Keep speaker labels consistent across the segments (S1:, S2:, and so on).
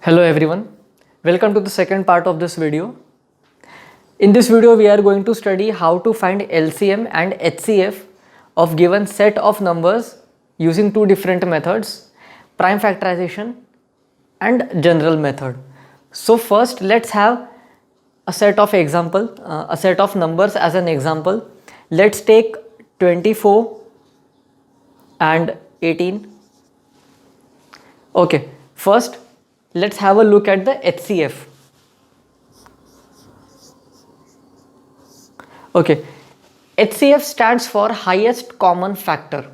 S1: Hello everyone, welcome to the second part of this video. In this video we are going to study how to find LCM and HCF of given set of numbers using two different methods, prime factorization and general method. So first let's have a set of a set of numbers as an example. Let's take 24 and 18. Okay, first let's have a look at the HCF. Okay, HCF stands for highest common factor.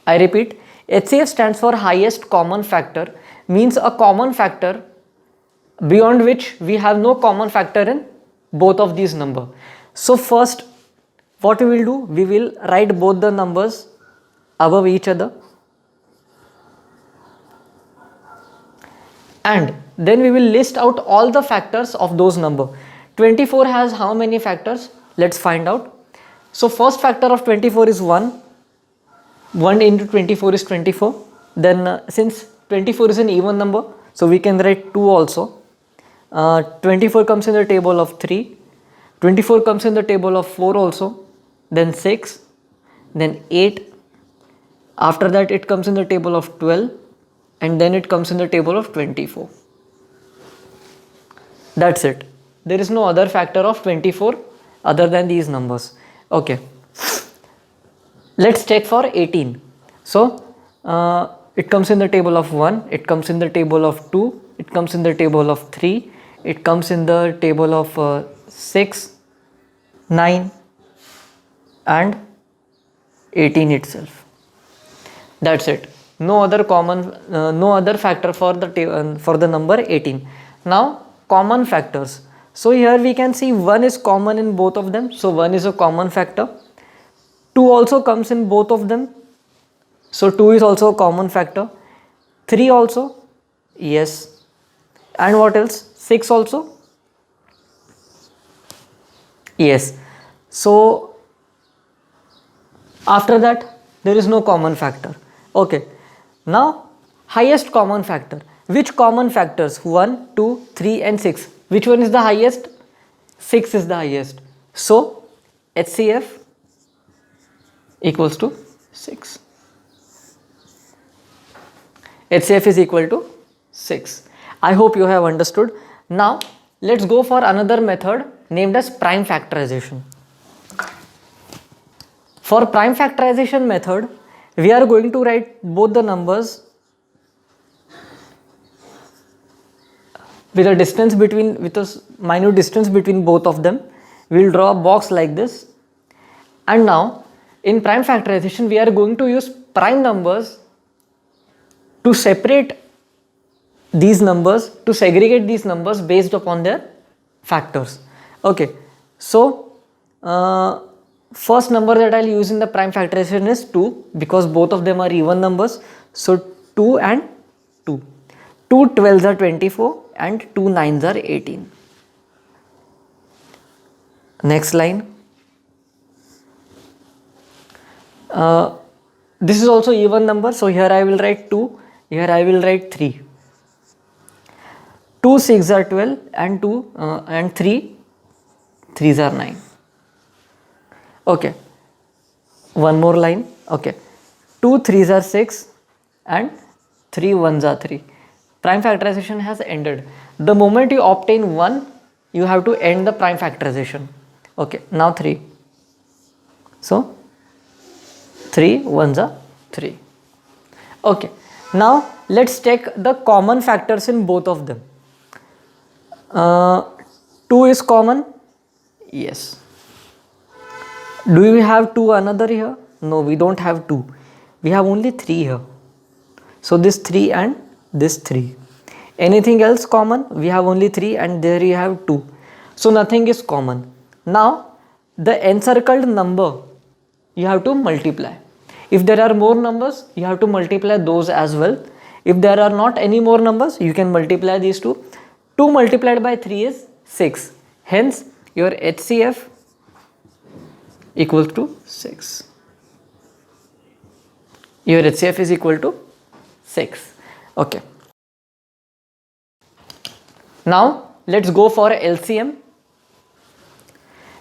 S1: I repeat, HCF stands for highest common factor, means a common factor beyond which we have no common factor in both of these numbers. So first what we will do, we will write both the numbers above each other, and then we will list out all the factors of those numbers. 24 has how many factors? Let's find out. So first factor of 24 is 1. 1 into 24 is 24. Then since 24 is an even number, so we can write 2 also. 24 comes in the table of 3. 24 comes in the table of 4 also. Then 6. Then 8. After that it comes in the table of 12. And then it comes in the table of 24. That's it. There is no other factor of 24 other than these numbers. Okay. Let's check for 18. So it comes in the table of 1, it comes in the table of 2, it comes in the table of 3, it comes in the table of 6, 9 and 18 itself. That's it. No other factor for the number 18. Now common factors. So here we can see 1 is common in both of them, so 1 is a common factor. 2 also comes in both of them, so 2 is also a common factor. 3 also, yes. And what else? 6 also, yes. So after that there is no common factor. Okay. Now highest common factor. Which common factors? 1, 2, 3 and 6. Which one is the highest? 6 is the highest. So HCF equals to 6. HCF is equal to 6. I hope you have understood. Now let's go for another method named as prime factorization. For prime factorization method, we are going to write both the numbers with a minute distance between both of them. We will draw a box like this. And now in prime factorization we are going to use prime numbers to separate these numbers, to segregate these numbers based upon their factors. Okay, so first number that I will use in the prime factorization is 2, because both of them are even numbers. So 2 and 2. 2 12s are 24 and 2 9s are 18. Next line. This is also even number, so here I will write 2, here I will write 3. 2 6 are 12 and 3 3s are 9. Okay, one more line. Okay, 2 3s are 6 and 3 1s are 3. Prime factorization has ended. The moment you obtain 1, you have to end the prime factorization. Okay, now 3. So 3 1s are 3. Okay, now let's check the common factors in both of them. 2 is common. Yes. Do we have 2 another here? No, we don't have 2. We have only 3 here. So this 3 and this 3. Anything else common? We have only 3 and there you have 2. So nothing is common. Now the encircled number you have to multiply. If there are more numbers, you have to multiply those as well. If there are not any more numbers, you can multiply these two. 2 multiplied by 3 is 6. Hence your HCF equals to 6. Your HCF is equal to 6. Okay. Now let's go for LCM.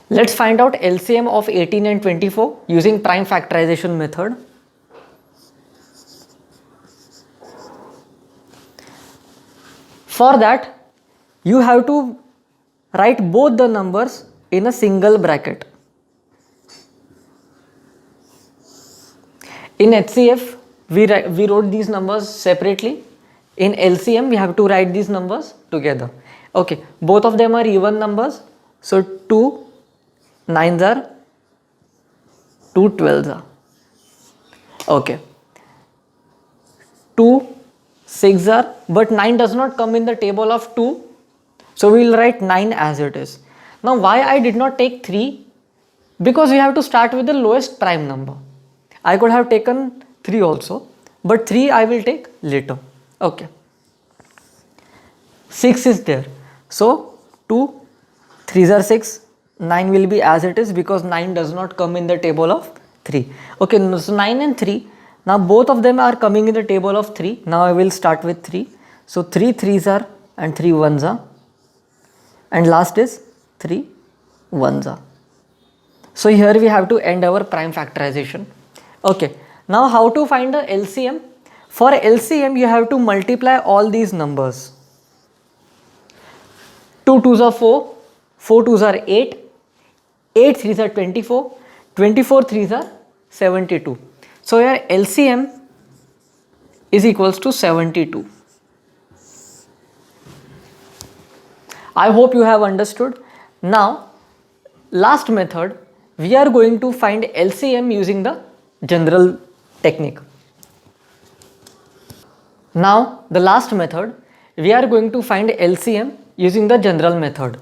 S1: Let's find out LCM of 18 and 24 using prime factorization method. For that, you have to write both the numbers in a single bracket. In HCF, we wrote these numbers separately. In LCM, we have to write these numbers together. Okay, both of them are even numbers. So 2 9s are 2 12s are. Okay. 2 6 are, but 9 does not come in the table of 2. So we will write 9 as it is. Now why I did not take 3? Because we have to start with the lowest prime number. I could have taken 3 also, but 3 I will take later. Okay. 6 is there. So 2 3s are 6. 9 will be as it is because 9 does not come in the table of 3. Okay, so 9 and 3. Now both of them are coming in the table of 3. Now I will start with 3. So 3 3s are and 3 1s are. And last is 3 1s are. So here we have to end our prime factorization. Okay, now how to find the LCM? For LCM you have to multiply all these numbers. 2 2s are 4, 4 2s are 8, 8 3s are 24, 24 3s are 72. So your LCM is equals to 72. I hope you have understood. Now last method, we are going to find LCM using the general technique. Now the last method, we are going to find LCM using the general method.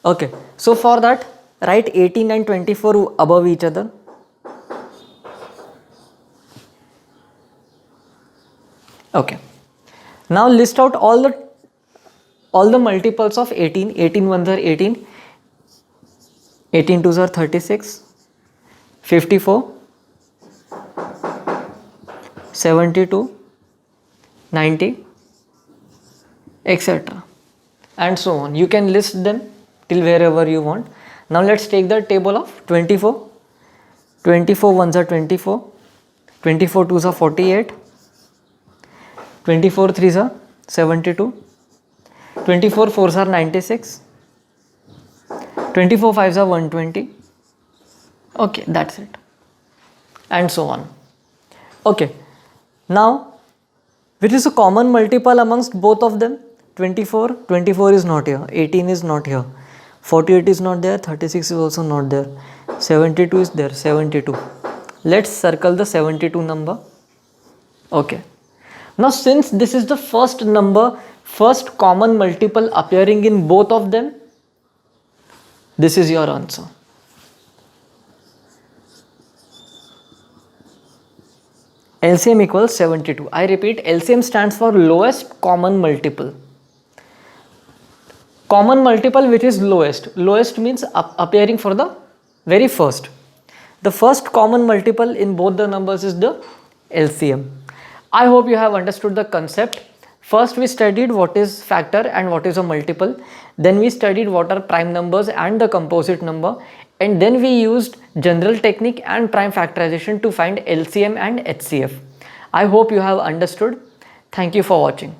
S1: Okay, so for that write 18 and 24 above each other. Okay, now list out all the multiples of 18. 18 1s are 18, 18 2s are 36, 54, 72, 90, etc. and so on. You can list them till wherever you want. Now let's take the table of 24. 24 1s are 24, 24 2s are 48, 24 3s are 72, 24 4s are 96, 24 5s are 120. Okay, that's it, and so on. Okay, now which is a common multiple amongst both of them? 24 is not here, 18 is not here, 48 is not there, 36 is also not there, 72 is there, 72. Let's circle the 72 number. Okay, now since this is the first number, first common multiple appearing in both of them, this is your answer. LCM equals 72. I repeat, LCM stands for lowest common multiple. Common multiple which is lowest. Lowest means appearing for the very first. The first common multiple in both the numbers is the LCM. I hope you have understood the concept. First we studied what is factor and what is a multiple. Then we studied what are prime numbers and the composite number. And then we used general technique and prime factorization to find LCM and HCF. I hope you have understood. Thank you for watching.